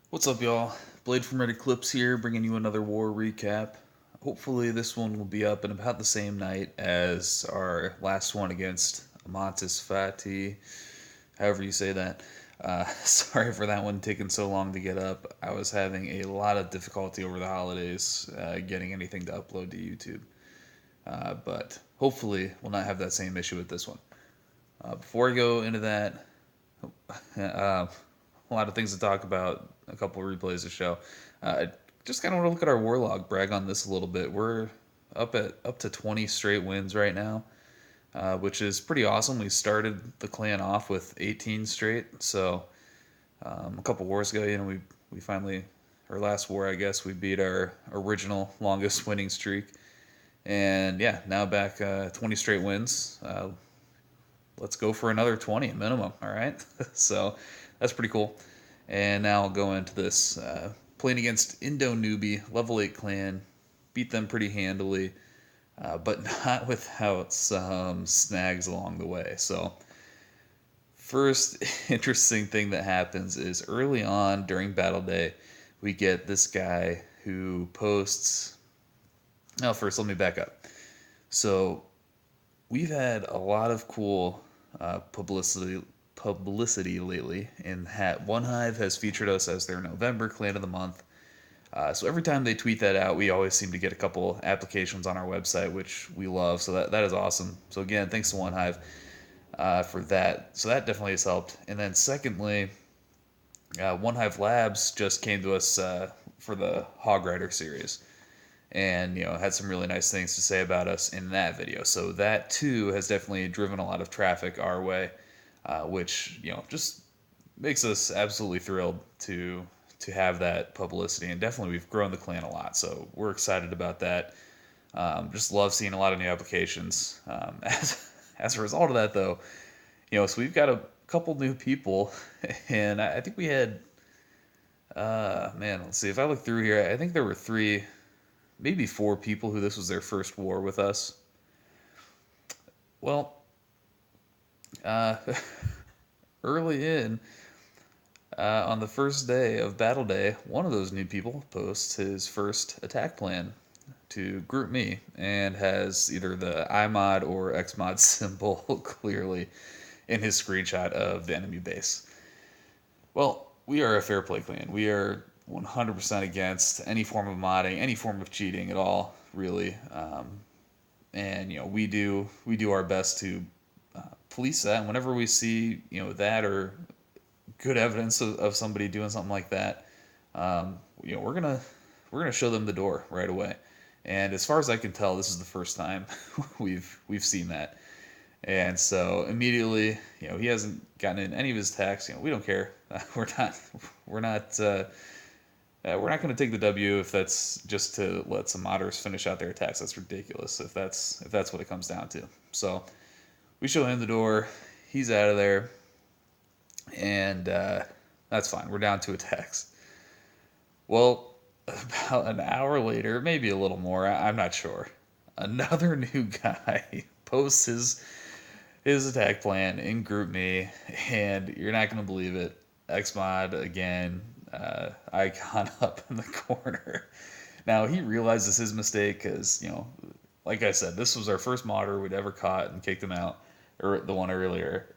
What's up, y'all? Blade from Reddit Clips here, bringing you another war recap. Hopefully, this one will be up in about the same night as our last one against Amantis Fati, however you say that. Sorry for that one taking so long to get up. I was having a lot of difficulty over the holidays getting anything to upload to YouTube. But hopefully, we'll not have that same issue with this one. Before I go into that, a lot of things to talk about, a couple of replays to show. Just kind of want to look at our war log, brag on this a little bit. We're up to 20 straight wins right now, which is pretty awesome. We started the clan off with 18 straight, so a couple wars ago, we finally, our last war, I guess, we beat our original longest winning streak, and yeah, now back 20 straight wins. Let's go for another 20 minimum, all right? So that's pretty cool. And now I'll go into this. Playing against Indo Newbie, level 8 clan. Beat them pretty handily, but not without some snags along the way. So, first interesting thing that happens is early on during battle day, we get this guy who posts. Now, first, let me back up. So, we've had a lot of cool publicity lately, in that One Hive has featured us as their November Clan of the Month. So every time they tweet that out, we always seem to get a couple applications on our website, which we love. So that is awesome. So again, thanks to One Hive for that. So that definitely has helped. And then secondly, One Hive Labs just came to us for the Hog Rider series, and had some really nice things to say about us in that video. So that too has definitely driven a lot of traffic our way, which just makes us absolutely thrilled to have that publicity. And definitely we've grown the clan a lot, so we're excited about that. Just love seeing a lot of new applications. As a result of that, though, so we've got a couple new people, and I think we had, man, let's see, if I look through here, I think there were three, maybe four people who this was their first war with us. Well, uh, early in, on the first day of battle day, one of those new people posts his first attack plan to group me, and has either the imod or xmod symbol clearly in his screenshot of the enemy base. Well, we are a fair play clan. We are 100% against any form of modding, any form of cheating at all, really. And we do our best to police that. And whenever we see that, or good evidence of somebody doing something like that, we're gonna show them the door right away. And as far as I can tell, this is the first time we've seen that. And so immediately, he hasn't gotten in any of his attacks. We don't care. We're not going to take the W if that's just to let some modders finish out their attacks. That's ridiculous if that's what it comes down to. So we show him the door. He's out of there, and that's fine. We're down 2 attacks. Well, about an hour later, maybe a little more, I'm not sure, another new guy posts his attack plan in GroupMe, and you're not going to believe it. Xmod again, icon up in the corner. Now, he realizes his mistake because, like I said, this was our first modder we'd ever caught and kicked him out, or the one earlier.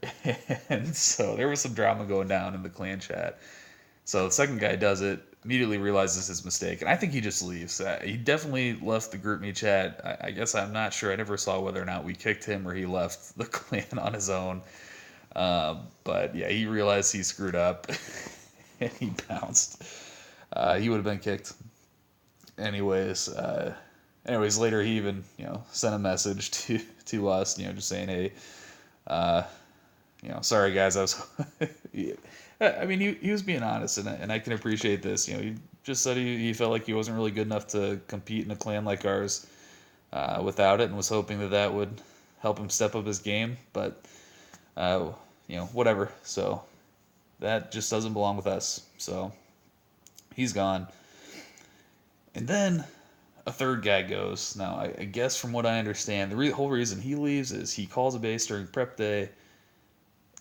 And so there was some drama going down in the clan chat. So the second guy does it, immediately realizes his mistake, and I think he just leaves. He definitely left the GroupMe chat. I guess I'm not sure. I never saw whether or not we kicked him or he left the clan on his own. But yeah, he realized he screwed up, and he bounced. He would have been kicked. Anyways, later he even sent a message to us, just saying, hey, sorry guys, I was. I mean, he was being honest, and I can appreciate this. He just said he felt like he wasn't really good enough to compete in a clan like ours without it, and was hoping that would help him step up his game. But whatever. So that just doesn't belong with us. So he's gone. And then a third guy goes. Now, I guess from what I understand, the whole reason he leaves is he calls a base during prep day,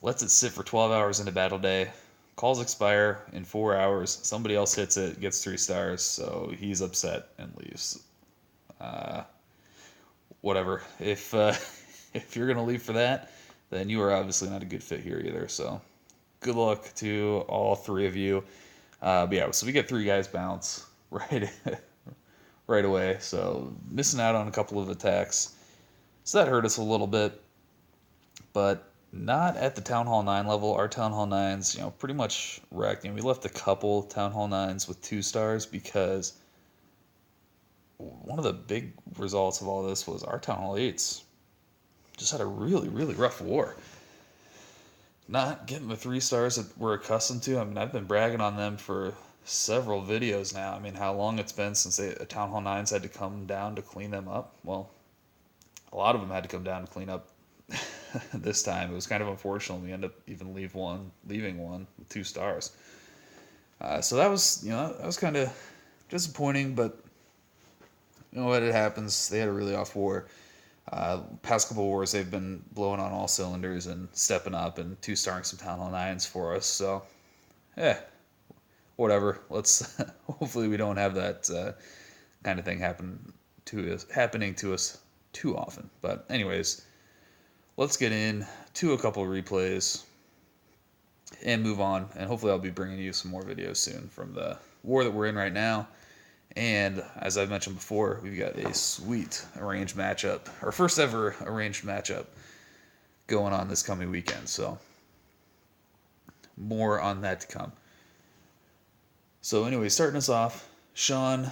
lets it sit for 12 hours into battle day, calls expire in 4 hours. Somebody else hits it, gets 3 stars, so he's upset and leaves. Uh, Whatever. If if you're gonna leave for that, then you are obviously not a good fit here either. So good luck to all 3 of you. But yeah, so we get 3 guys bounce right away. So missing out on a couple of attacks. So that hurt us a little bit, but not at the Town Hall 9 level. Our Town Hall 9s, pretty much wrecked. And we left a couple Town Hall 9s with 2 stars because one of the big results of all this was our Town Hall 8s just had a really, really rough war. Not getting the 3 stars that we're accustomed to. I mean, I've been bragging on them for several videos now. I mean, how long it's been since Town Hall 9s had to come down to clean them up. Well, a lot of them had to come down to clean up this time. It was kind of unfortunate. We ended up even leaving one with 2 stars. So that was kind of disappointing, but you know what, it happens. They had a really off war. Past couple wars, they've been blowing on all cylinders and stepping up and 2-starring some Town Hall 9s for us. So, whatever. Let's hopefully we don't have that kind of thing happening to us too often. But anyways, let's get into a couple of replays and move on. And hopefully I'll be bringing you some more videos soon from the war that we're in right now. And as I've mentioned before, we've got a sweet arranged matchup, our first ever arranged matchup going on this coming weekend. So more on that to come. So anyway, starting us off, Sean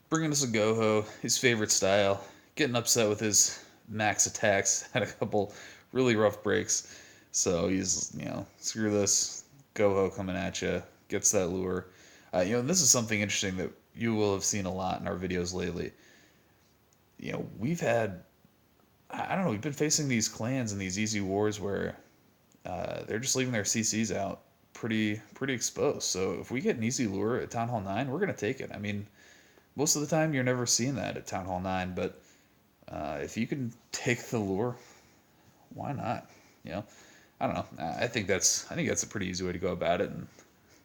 bringing us a Goho, his favorite style, getting upset with his max attacks, had a couple really rough breaks. So he's, screw this, Goho coming at you, gets that lure. This is something interesting that you will have seen a lot in our videos lately. We've had, I don't know, we've been facing these clans and these easy wars where they're just leaving their CCs out pretty exposed. So if we get an easy lure at Town Hall 9, we're going to take it. I mean, most of the time you're never seeing that at Town Hall 9, but if you can take the lure, why not? I don't know. I think that's a pretty easy way to go about it and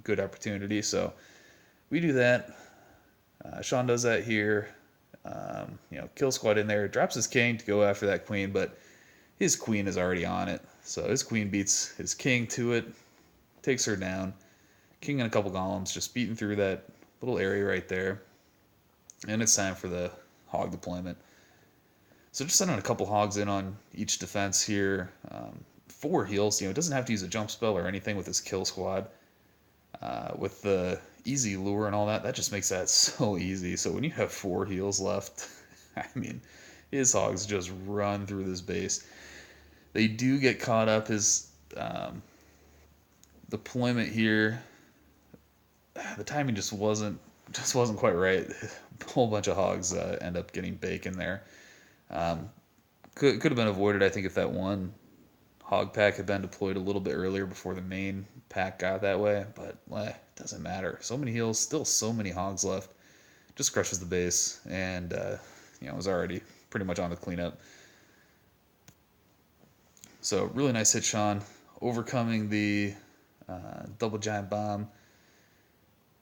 good opportunity. So we do that. Sean does that here. Kill squad in there, drops his king to go after that queen, but his queen is already on it. So his queen beats his king to it, takes her down. King and a couple golems just beating through that little area right there. And it's time for the hog deployment. So just sending a couple hogs in on each defense here. 4 heals. It doesn't have to use a jump spell or anything with his kill squad. With the easy lure and all that just makes that so easy. So when you have 4 heals left, I mean, his hogs just run through this base. They do get caught up. His deployment here, the timing just wasn't quite right. A whole bunch of hogs end up getting bacon there. Could have been avoided, I think, if that one hog pack had been deployed a little bit earlier before the main pack got that way, but it doesn't matter. So many heals, still so many hogs left. Just crushes the base, and was already pretty much on the cleanup. So really nice hit, Sean, overcoming the double giant bomb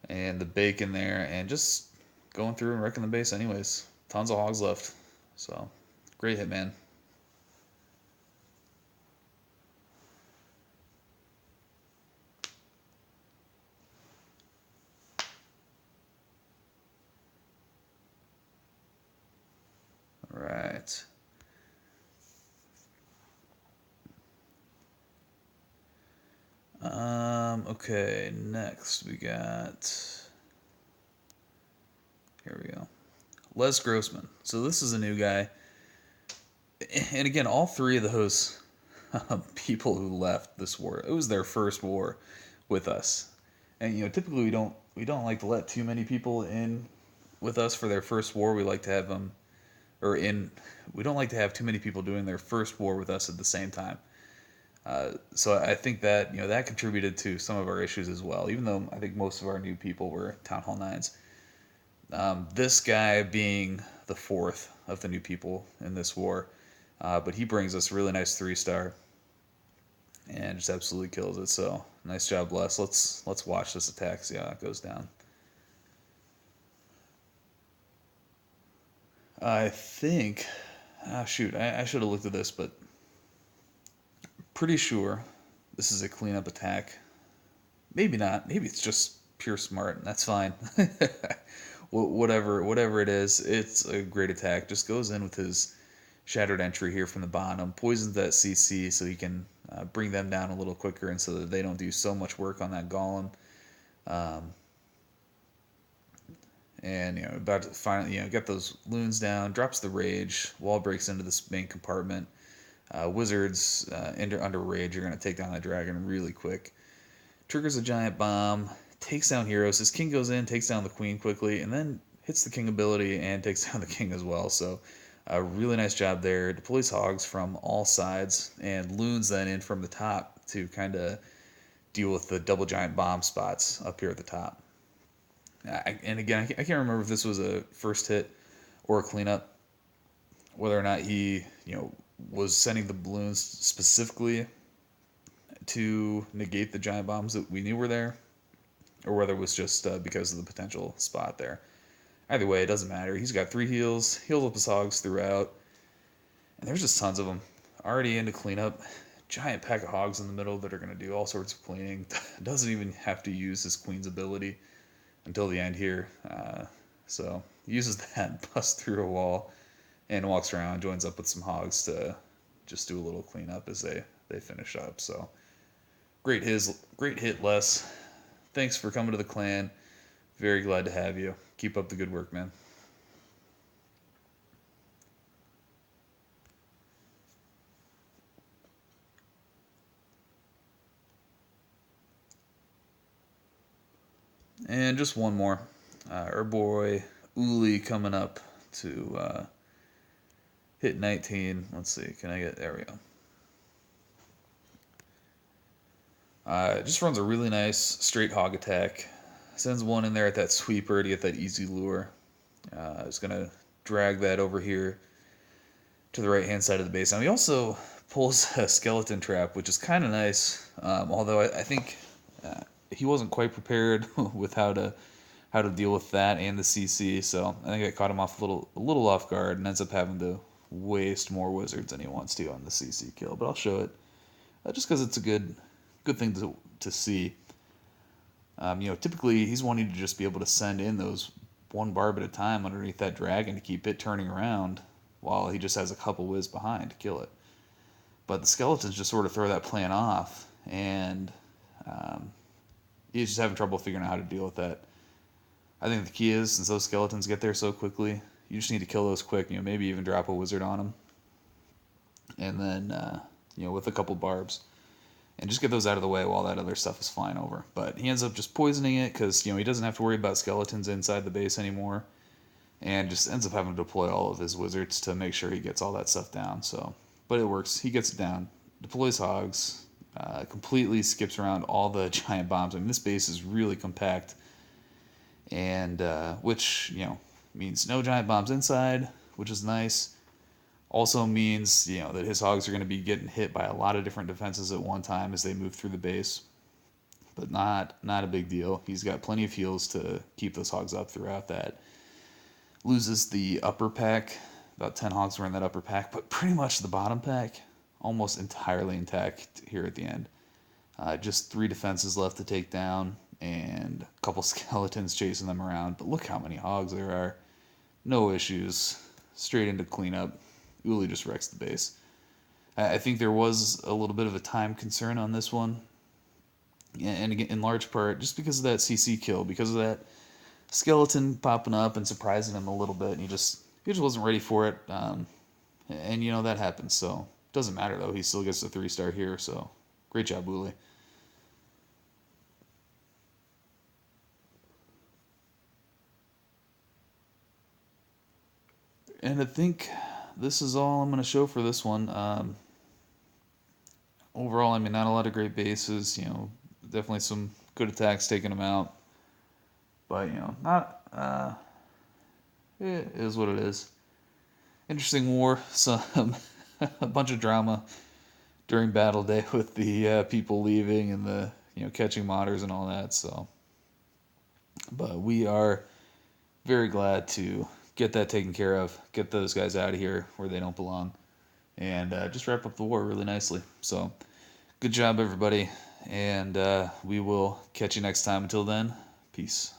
and the bacon there, and just going through and wrecking the base anyways. Tons of hogs left. So great hit, man. Right. Okay, next we got, here we go, Les Grossman. So this is a new guy. And again, all 3 of those people who left this war, it was their first war with us. And typically we don't like to let too many people in with us for their first war. We like to have them we don't like to have too many people doing their first war with us at the same time. So I think that that contributed to some of our issues as well. Even though I think most of our new people were Town Hall 9s, this guy being the 4th of the new people in this war, but he brings us a really nice 3-star and just absolutely kills it. So Nice job, Les. Let's watch this attack, see how it goes down. I think, shoot, I should have looked at this, but pretty sure this is a cleanup attack. Maybe not. Maybe it's just pure smart, and that's fine. Whatever it is, it's a great attack. Just goes in with his Shattered Entry here from the bottom, poisons that CC so he can bring them down a little quicker, and so that they don't do so much work on that golem. Um, and about to finally get those loons down, drops the rage, wall breaks into this main compartment. Wizards under rage are going to take down that dragon really quick. Triggers a giant bomb, takes down heroes. His king goes in, takes down the queen quickly, and then hits the king ability and takes down the king as well. So a really nice job there. Deploys hogs from all sides and loons then in from the top to kind of deal with the double giant bomb spots up here at the top. And again, I can't remember if this was a first hit or a cleanup, whether or not he was sending the balloons specifically to negate the giant bombs that we knew were there, or whether it was just because of the potential spot there. Either way, it doesn't matter. He's got 3 heals, heals up his hogs throughout, and there's just tons of them. Already into cleanup. Giant pack of hogs in the middle that are going to do all sorts of cleaning. Doesn't even have to use his queen's ability until the end here. So he uses that, busts through a wall, and walks around, joins up with some hogs to just do a little cleanup as they finish up. So great hit, Les. Thanks for coming to the clan. Very glad to have you. Keep up the good work, man. And just one more. Our boy Uli coming up to hit 19. Let's see. Can I get... There we go. Just runs a really nice straight hog attack. Sends one in there at that sweeper to get that easy lure. It's going to drag that over here to the right-hand side of the base. Now he also pulls a skeleton trap, which is kind of nice. Although I think he wasn't quite prepared with how to deal with that and the CC. So I think it caught him off a little off guard, and ends up having to waste more wizards than he wants to on the CC kill. But I'll show it just because it's a good thing to see. Typically he's wanting to just be able to send in those one barb at a time underneath that dragon to keep it turning around while he just has a couple whiz behind to kill it. But the skeletons just sort of throw that plan off, and he's just having trouble figuring out how to deal with that. I think the key is, since those skeletons get there so quickly, you just need to kill those quick. Maybe even drop a wizard on them, and then with a couple barbs, and just get those out of the way while that other stuff is flying over. But he ends up just poisoning it because he doesn't have to worry about skeletons inside the base anymore, and just ends up having to deploy all of his wizards to make sure he gets all that stuff down. So, but it works. He gets it down, deploys hogs, completely skips around all the giant bombs. I mean, this base is really compact, and which means no giant bombs inside, which is nice. Also means that his hogs are going to be getting hit by a lot of different defenses at one time as they move through the base, but not a big deal. He's got plenty of heals to keep those hogs up throughout that. Loses the upper pack. About 10 hogs were in that upper pack, but pretty much the bottom pack almost entirely intact here at the end. Just 3 defenses left to take down, and a couple skeletons chasing them around. But look how many hogs there are. No issues. Straight into cleanup. Uli just wrecks the base. I think there was a little bit of a time concern on this one. And again, in large part, just because of that CC kill, because of that skeleton popping up and surprising him a little bit, and he just wasn't ready for it. And that happens. So doesn't matter though. He still gets the 3-star here. So great job, Uli. And I think this is all I'm going to show for this one. Overall, not a lot of great bases. Definitely some good attacks taking them out. But, not... it is what it is. Interesting war. A bunch of drama during battle day with the people leaving and the catching monitors and all that. So, but we are very glad to get that taken care of, get those guys out of here where they don't belong, and just wrap up the war really nicely. So, good job, everybody, and we will catch you next time. Until then, peace.